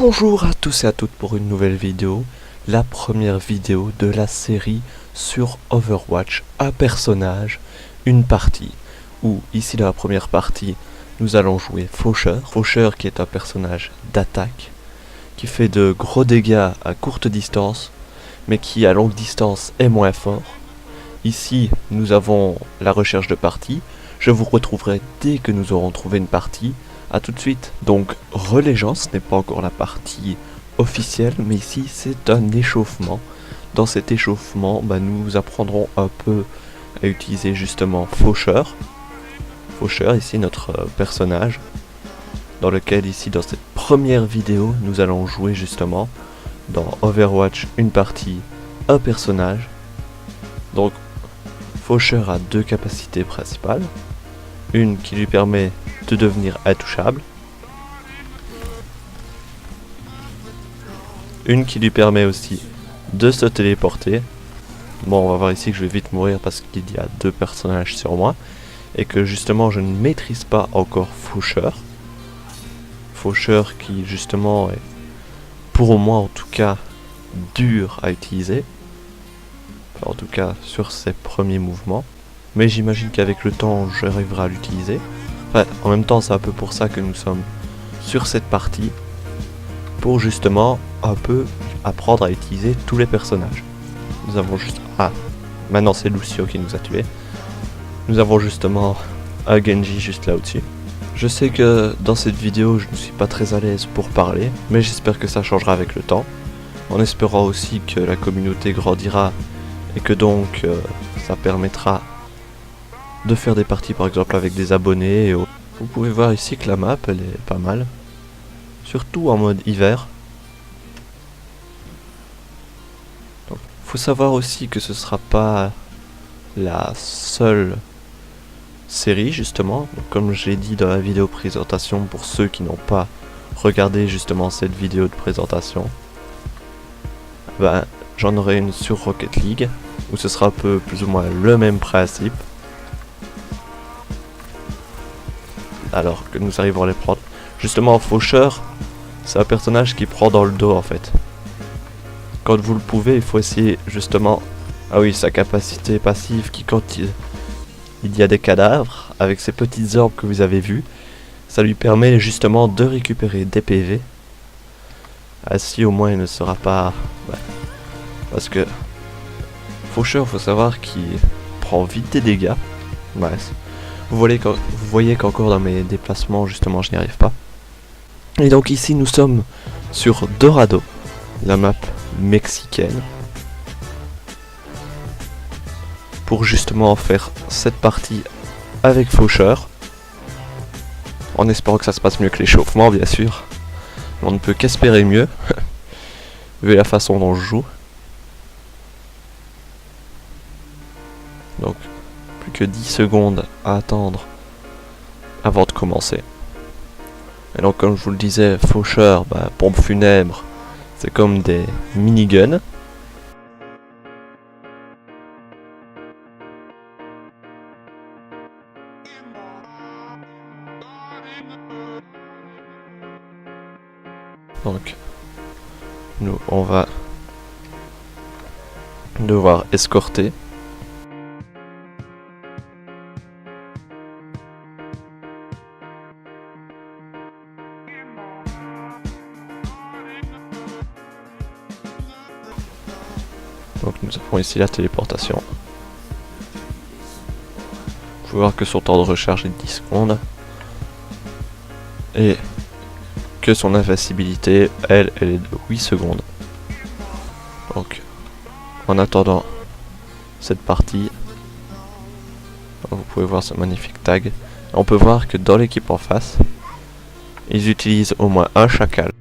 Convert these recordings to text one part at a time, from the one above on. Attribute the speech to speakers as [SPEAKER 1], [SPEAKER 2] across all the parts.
[SPEAKER 1] Bonjour à tous et à toutes pour une nouvelle vidéo, la première vidéo de la série sur Overwatch, un personnage, une partie, où ici dans la première partie, nous allons jouer Faucheur. Faucheur qui est un personnage d'attaque, qui fait de gros dégâts à courte distance, mais qui à longue distance est moins fort. Ici, nous avons la recherche de partie, je vous retrouverai dès que nous aurons trouvé une partie. A tout de suite. Donc relais gens, ce n'est pas encore la partie officielle, mais ici c'est un échauffement. Dans cet échauffement, nous apprendrons un peu à utiliser justement Faucheur. Faucheur, ici notre personnage, dans lequel ici dans cette première vidéo, nous allons jouer justement dans Overwatch une partie, un personnage. Donc Faucheur a deux capacités principales. Une qui lui permet de devenir intouchable. Une qui lui permet aussi de se téléporter. Bon, on va voir ici que je vais vite mourir parce qu'il y a deux personnages sur moi. Et que justement je ne maîtrise pas encore Faucheur. Faucheur qui justement est, pour moi en tout cas, dur à utiliser. Enfin, en tout cas sur ses premiers mouvements. Mais j'imagine qu'avec le temps j'arriverai à l'utiliser. Enfin, en même temps c'est un peu pour ça que nous sommes sur cette partie. Pour justement un peu apprendre à utiliser tous les personnages. Nous avons juste... Ah, maintenant c'est Lucio qui nous a tués. Nous avons justement un Genji juste là au-dessus. Je sais que dans cette vidéo je ne suis pas très à l'aise pour parler, mais j'espère que ça changera avec le temps. En espérant aussi que la communauté grandira et que donc ça permettra de faire des parties par exemple avec des abonnés et autres. Vous pouvez voir ici que la map elle est pas mal, surtout en mode hiver. Donc, faut savoir aussi que ce sera pas la seule série justement. Donc, comme je l'ai dit dans la vidéo présentation, pour ceux qui n'ont pas regardé justement cette vidéo de présentation, j'en aurai une sur Rocket League où ce sera un peu plus ou moins le même principe. Alors que nous arrivons à les prendre. Justement, Faucheur, c'est un personnage qui prend dans le dos en fait. Quand vous le pouvez, il faut essayer justement... Ah oui, sa capacité passive qui quand il y a des cadavres, avec ces petites orbes que vous avez vues, ça lui permet justement de récupérer des PV. Ainsi au moins il ne sera pas... Parce que Faucheur, faut savoir qu'il prend vite des dégâts. Vous voyez qu'encore dans mes déplacements, justement, je n'y arrive pas. Et donc ici, nous sommes sur Dorado, la map mexicaine. Pour justement faire cette partie avec Faucheur. En espérant que ça se passe mieux que l'échauffement, bien sûr. Mais on ne peut qu'espérer mieux, vu la façon dont je joue. Donc, plus que 10 secondes à attendre avant de commencer. Et donc comme je vous le disais, Faucheur, pompe funèbre, c'est comme des miniguns. Donc, nous on va devoir escorter. Donc nous avons ici la téléportation. Vous pouvez voir que son temps de recharge est de 10 secondes. Et que son invincibilité, elle est de 8 secondes. Donc, en attendant cette partie, vous pouvez voir ce magnifique tag. On peut voir que dans l'équipe en face, ils utilisent au moins un chacal.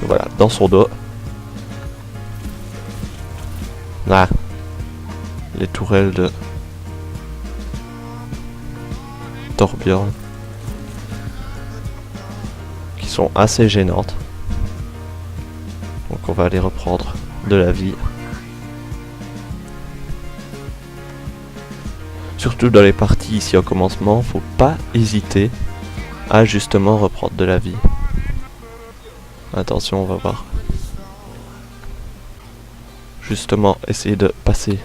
[SPEAKER 1] Voilà, dans son dos. Là, les tourelles de Torbjorn qui sont assez gênantes. Donc on va aller reprendre de la vie. Surtout dans les parties ici au commencement, faut pas hésiter à justement reprendre de la vie. Attention, on va voir. Justement, essayer de passer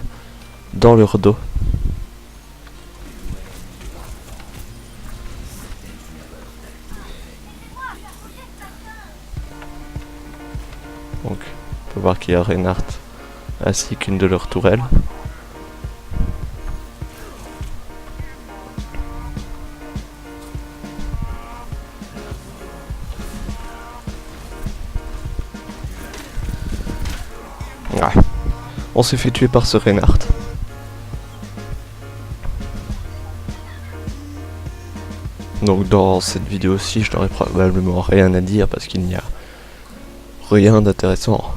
[SPEAKER 1] dans leur dos. Donc, on peut voir qu'il y a Reinhardt ainsi qu'une de leurs tourelles. Ouais. On s'est fait tuer par ce Reinhardt. Donc dans cette vidéo-ci, je n'aurai probablement rien à dire parce qu'il n'y a rien d'intéressant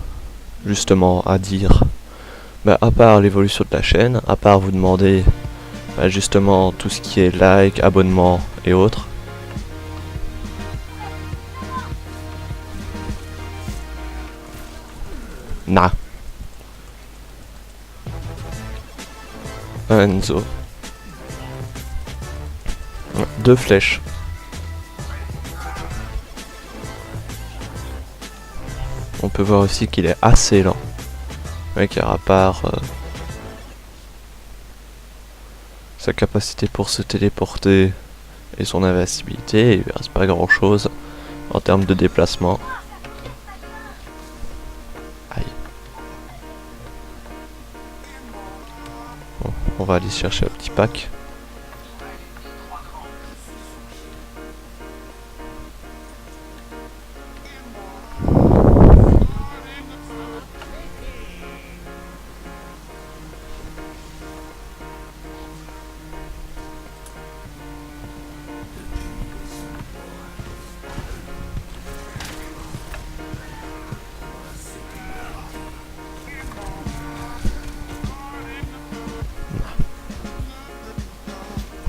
[SPEAKER 1] justement à dire. Bah, à part l'évolution de la chaîne, à part vous demander justement tout ce qui est like, abonnement et autres. Nah. Enzo. 2 flèches. On peut voir aussi qu'il est assez lent. Ouais, car à part sa capacité pour se téléporter et son invincibilité, il ne reste pas grand chose en termes de déplacement. Aïe. Bon, on va aller chercher un petit pack.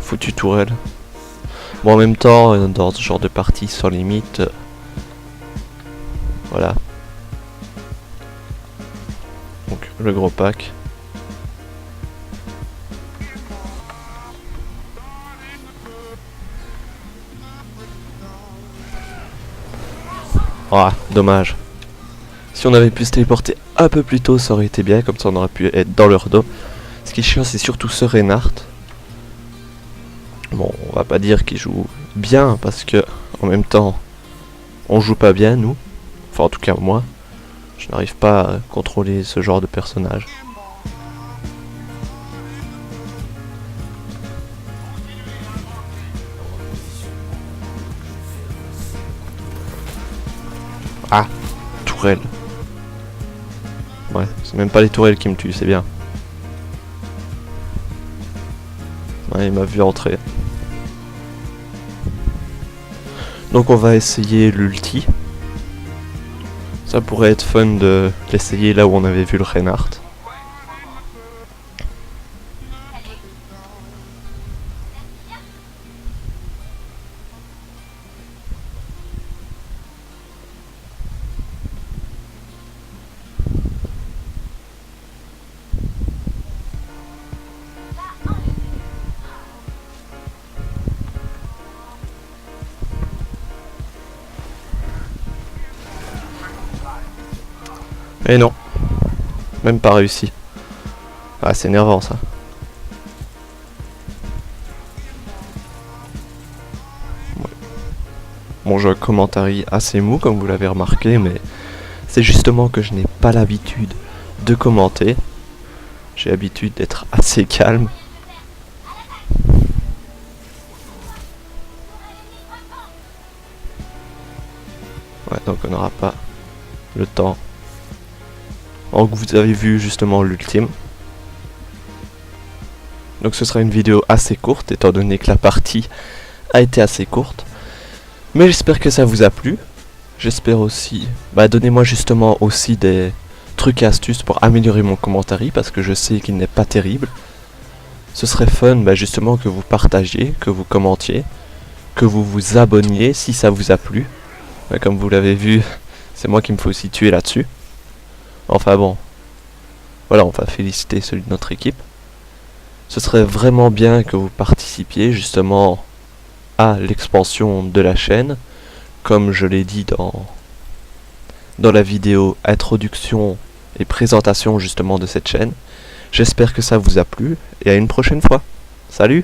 [SPEAKER 1] Foutu tourelle. Bon, en même temps, dans ce genre de partie sans limite, voilà. Donc le gros pack. Ah, dommage. Si on avait pu se téléporter un peu plus tôt, ça aurait été bien, comme ça on aurait pu être dans leur dos. Ce qui est chiant, c'est surtout ce Reinhardt. Bon, on va pas dire qu'il joue bien, parce que en même temps, on joue pas bien, nous. Enfin, en tout cas, moi. Je n'arrive pas à contrôler ce genre de personnage. Ah, tourelle. Ouais, c'est même pas les tourelles qui me tuent, c'est bien. Ouais, il m'a vu entrer. Donc on va essayer l'ulti. Ça pourrait être fun de l'essayer là où on avait vu le Reinhardt. Et non, même pas réussi. Ah, c'est énervant ça. Ouais. Bon, j'ai un commentary assez mou comme vous l'avez remarqué, mais c'est justement que je n'ai pas l'habitude de commenter. J'ai l'habitude d'être assez calme. Ouais, donc on n'aura pas le temps. Donc vous avez vu justement l'ultime. Donc ce sera une vidéo assez courte étant donné que la partie a été assez courte. Mais j'espère que ça vous a plu. J'espère aussi... donnez-moi justement aussi des trucs et astuces pour améliorer mon commentary parce que je sais qu'il n'est pas terrible. Ce serait fun justement que vous partagiez, que vous commentiez, que vous vous abonniez si ça vous a plu. Mais comme vous l'avez vu, c'est moi qui me faut aussi tuer là-dessus. Enfin bon, voilà, on va féliciter celui de notre équipe. Ce serait vraiment bien que vous participiez justement à l'expansion de la chaîne, comme je l'ai dit dans la vidéo introduction et présentation justement de cette chaîne. J'espère que ça vous a plu et à une prochaine fois. Salut!